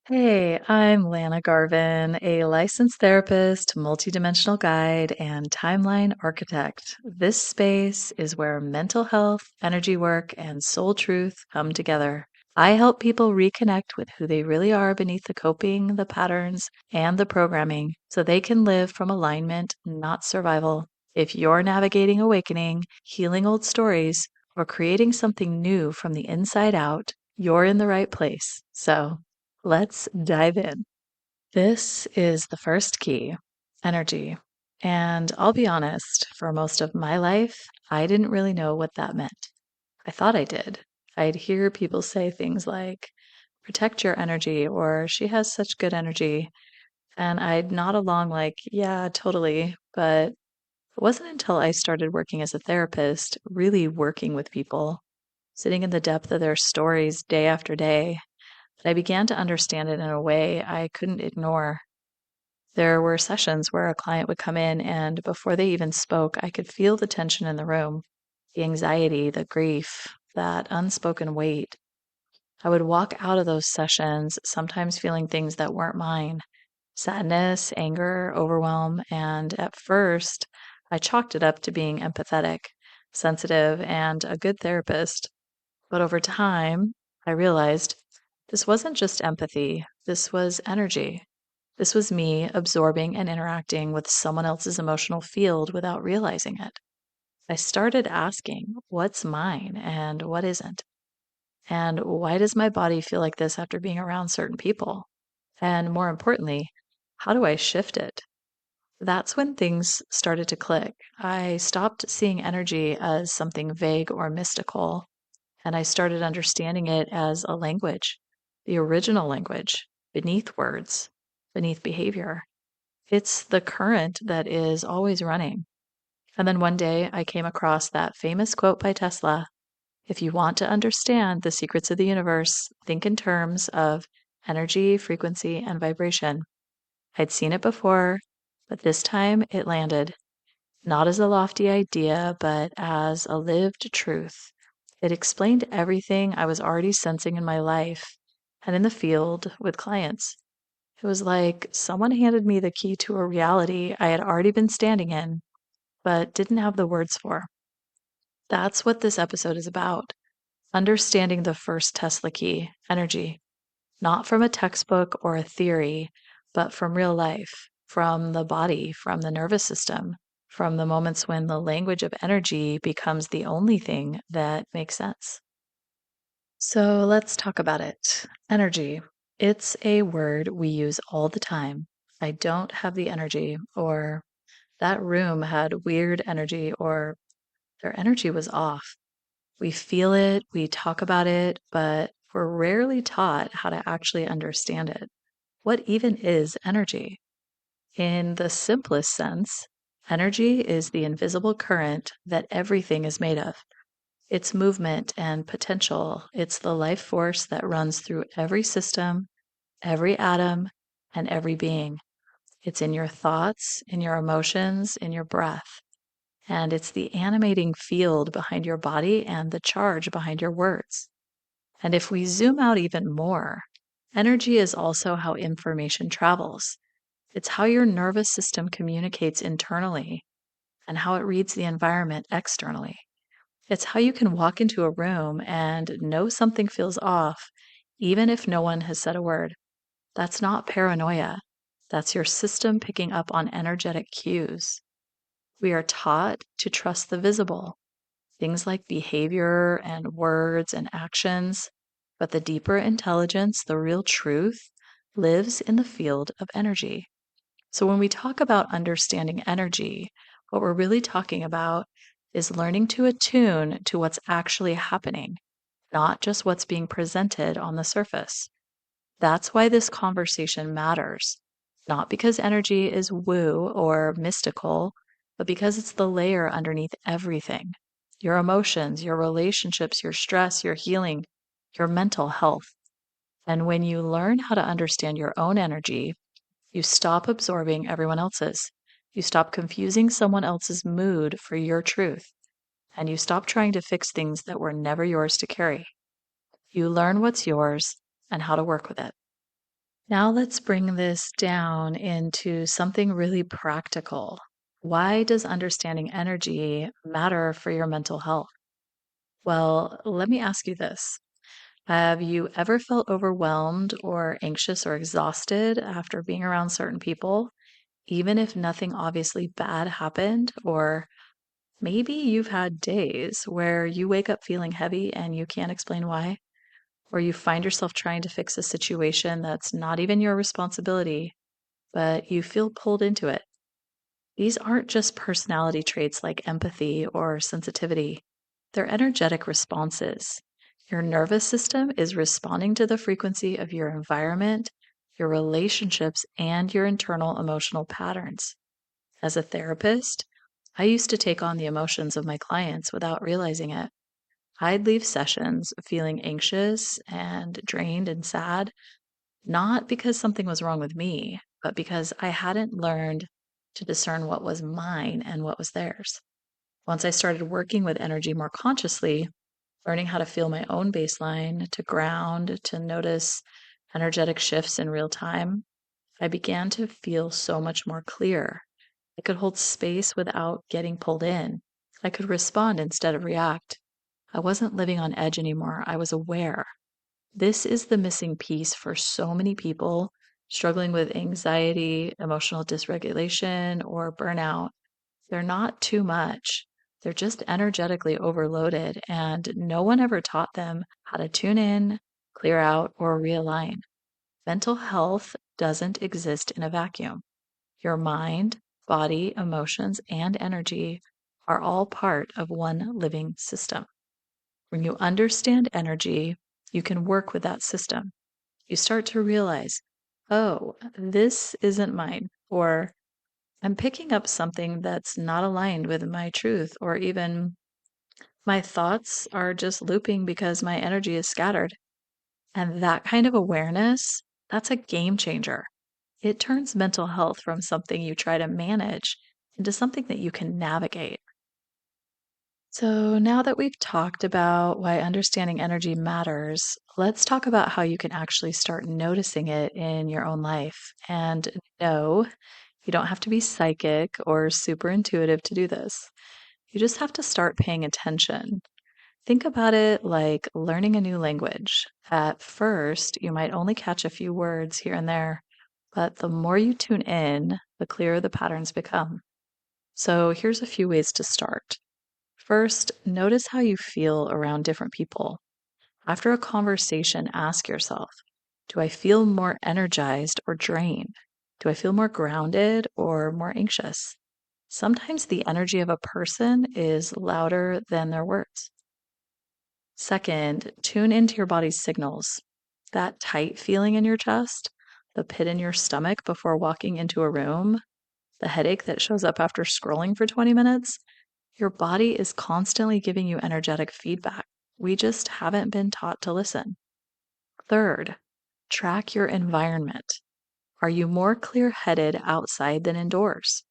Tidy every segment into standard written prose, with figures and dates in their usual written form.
Hey, I'm Lana Garvin, a licensed therapist, multidimensional guide, and timeline architect. This space is where mental health, energy work, and soul truth come together. I help people reconnect with who they really are beneath the coping, the patterns, and the programming so they can live from alignment, not survival. If you're navigating awakening, healing old stories, or creating something new from the inside out, you're in the right place. So, let's dive in. This is the first key, energy. And I'll be honest, for most of my life, I didn't really know what that meant. I thought I did. I'd hear people say things like, protect your energy, or she has such good energy. And I'd nod along, like, yeah, totally. But it wasn't until I started working as a therapist, really working with people, sitting in the depth of their stories day after day, I began to understand it in a way I couldn't ignore. There were sessions where a client would come in, and before they even spoke, I could feel the tension in the room, the anxiety, the grief, that unspoken weight. I would walk out of those sessions, sometimes feeling things that weren't mine: sadness, anger, overwhelm, and at first, I chalked it up to being empathetic, sensitive, and a good therapist. But over time, I realized this wasn't just empathy, this was energy. This was me absorbing and interacting with someone else's emotional field without realizing it. I started asking, what's mine and what isn't? And why does my body feel like this after being around certain people? And more importantly, how do I shift it? That's when things started to click. I stopped seeing energy as something vague or mystical, and I started understanding it as a language, the original language, beneath words, beneath behavior. It's the current that is always running. And then one day I came across that famous quote by Tesla: if you want to understand the secrets of the universe, think in terms of energy, frequency, and vibration. I'd seen it before, but this time it landed, not as a lofty idea, but as a lived truth. It explained everything I was already sensing in my life and in the field with clients. It was like someone handed me the key to a reality I had already been standing in, but didn't have the words for. That's what this episode is about: understanding the first Tesla key, energy, not from a textbook or a theory, but from real life, from the body, from the nervous system, from the moments when the language of energy becomes the only thing that makes sense. So let's talk about it. Energy. It's a word we use all the time. I don't have the energy, or that room had weird energy, or their energy was off. We feel it, we talk about it, but we're rarely taught how to actually understand it. What even is energy? In the simplest sense, energy is the invisible current that everything is made of. It's movement and potential. It's the life force that runs through every system, every atom, and every being. It's in your thoughts, in your emotions, in your breath. And it's the animating field behind your body and the charge behind your words. And if we zoom out even more, energy is also how information travels. It's how your nervous system communicates internally and how it reads the environment externally. It's how you can walk into a room and know something feels off, even if no one has said a word. That's not paranoia. That's your system picking up on energetic cues. We are taught to trust the visible, things like behavior and words and actions. But the deeper intelligence, the real truth, lives in the field of energy. So when we talk about understanding energy, what we're really talking about is learning to attune to what's actually happening, not just what's being presented on the surface. That's why this conversation matters, not because energy is woo or mystical, but because it's the layer underneath everything: your emotions, your relationships, your stress, your healing, your mental health. And when you learn how to understand your own energy, you stop absorbing everyone else's. You stop confusing someone else's mood for your truth. And you stop trying to fix things that were never yours to carry. You learn what's yours and how to work with it. Now let's bring this down into something really practical. Why does understanding energy matter for your mental health? Well, let me ask you this. Have you ever felt overwhelmed or anxious or exhausted after being around certain people, even if nothing obviously bad happened? Or maybe you've had days where you wake up feeling heavy and you can't explain why, or you find yourself trying to fix a situation that's not even your responsibility, but you feel pulled into it. These aren't just personality traits like empathy or sensitivity, they're energetic responses. Your nervous system is responding to the frequency of your environment, your relationships, and your internal emotional patterns. As a therapist, I used to take on the emotions of my clients without realizing it. I'd leave sessions feeling anxious and drained and sad, not because something was wrong with me, but because I hadn't learned to discern what was mine and what was theirs. Once I started working with energy more consciously, learning how to feel my own baseline, to ground, to notice energetic shifts in real time, I began to feel so much more clear. I could hold space without getting pulled in. I could respond instead of react. I wasn't living on edge anymore. I was aware. This is the missing piece for so many people struggling with anxiety, emotional dysregulation, or burnout. They're not too much. They're just energetically overloaded, and no one ever taught them how to tune in, clear out, or realign. Mental health doesn't exist in a vacuum. Your mind, body, emotions, and energy are all part of one living system. When you understand energy, you can work with that system. You start to realize, oh, this isn't mine, or I'm picking up something that's not aligned with my truth, or even my thoughts are just looping because my energy is scattered. And that kind of awareness, that's a game changer. It turns mental health from something you try to manage into something that you can navigate. So, now that we've talked about why understanding energy matters, let's talk about how you can actually start noticing it in your own life. And no, you don't have to be psychic or super intuitive to do this. You just have to start paying attention. Think about it like learning a new language. At first, you might only catch a few words here and there, but the more you tune in, the clearer the patterns become. So, here's a few ways to start. First, notice how you feel around different people. After a conversation, ask yourself, do I feel more energized or drained? Do I feel more grounded or more anxious? Sometimes the energy of a person is louder than their words. Second, tune into your body's signals. That tight feeling in your chest, the pit in your stomach before walking into a room, the headache that shows up after scrolling for 20 minutes, your body is constantly giving you energetic feedback. We just haven't been taught to listen. Third, track your environment. Are you more clear headed outside than indoors?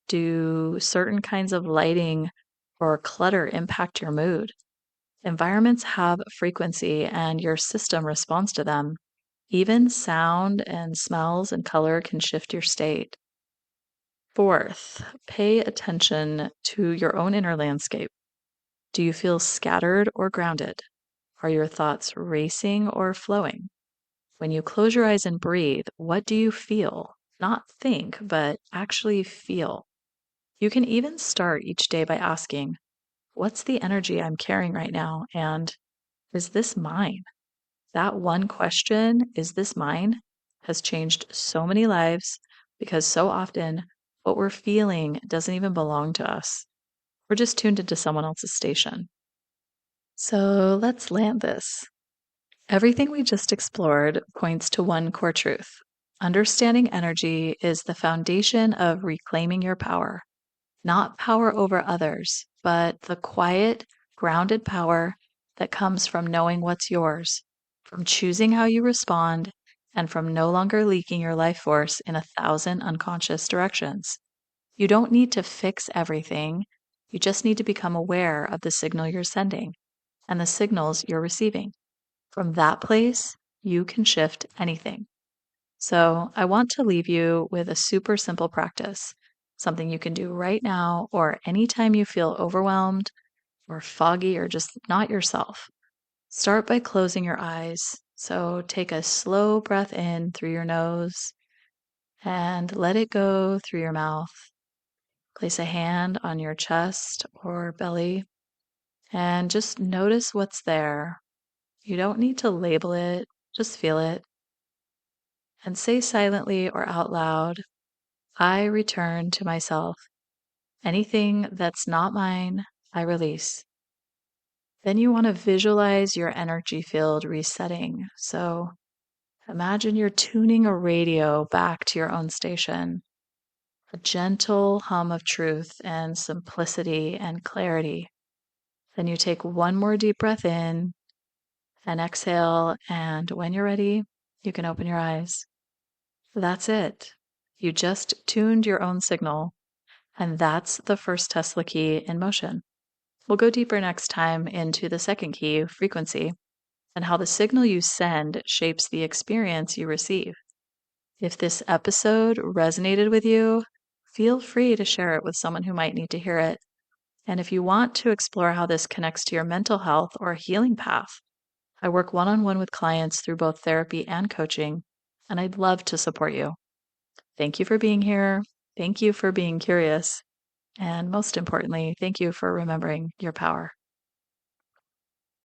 Do certain kinds of lighting or clutter impact your mood? Environments have frequency and your system responds to them. Even sound and smells and color can shift your state. Fourth, pay attention to your own inner landscape. Do you feel scattered or grounded? Are your thoughts racing or flowing? When you close your eyes and breathe, what do you feel? Not think, but actually feel. You can even start each day by asking, what's the energy I'm carrying right now? And is this mine? That one question, is this mine, has changed so many lives because so often what we're feeling doesn't even belong to us. We're just tuned into someone else's station. So let's land this. Everything we just explored points to one core truth. Understanding energy is the foundation of reclaiming your power, not power over others, but the quiet, grounded power that comes from knowing what's yours, from choosing how you respond, and from no longer leaking your life force in 1,000 unconscious directions. You don't need to fix everything. You just need to become aware of the signal you're sending and the signals you're receiving. From that place, you can shift anything. So, I want to leave you with a super simple practice, something you can do right now or anytime you feel overwhelmed or foggy or just not yourself. Start by closing your eyes. So, take a slow breath in through your nose and let it go through your mouth. Place a hand on your chest or belly and just notice what's there. You don't need to label it, just feel it. And say silently or out loud, I return to myself. Anything that's not mine, I release. Then you want to visualize your energy field resetting. So imagine you're tuning a radio back to your own station, a gentle hum of truth and simplicity and clarity. Then you take one more deep breath in and exhale. And when you're ready, you can open your eyes. That's it. You just tuned your own signal. And that's the first Tesla key in motion. We'll go deeper next time into the second key, frequency, and how the signal you send shapes the experience you receive. If this episode resonated with you, feel free to share it with someone who might need to hear it. And if you want to explore how this connects to your mental health or healing path, I work one on one with clients through both therapy and coaching, and I'd love to support you. Thank you for being here. Thank you for being curious. And most importantly, thank you for remembering your power.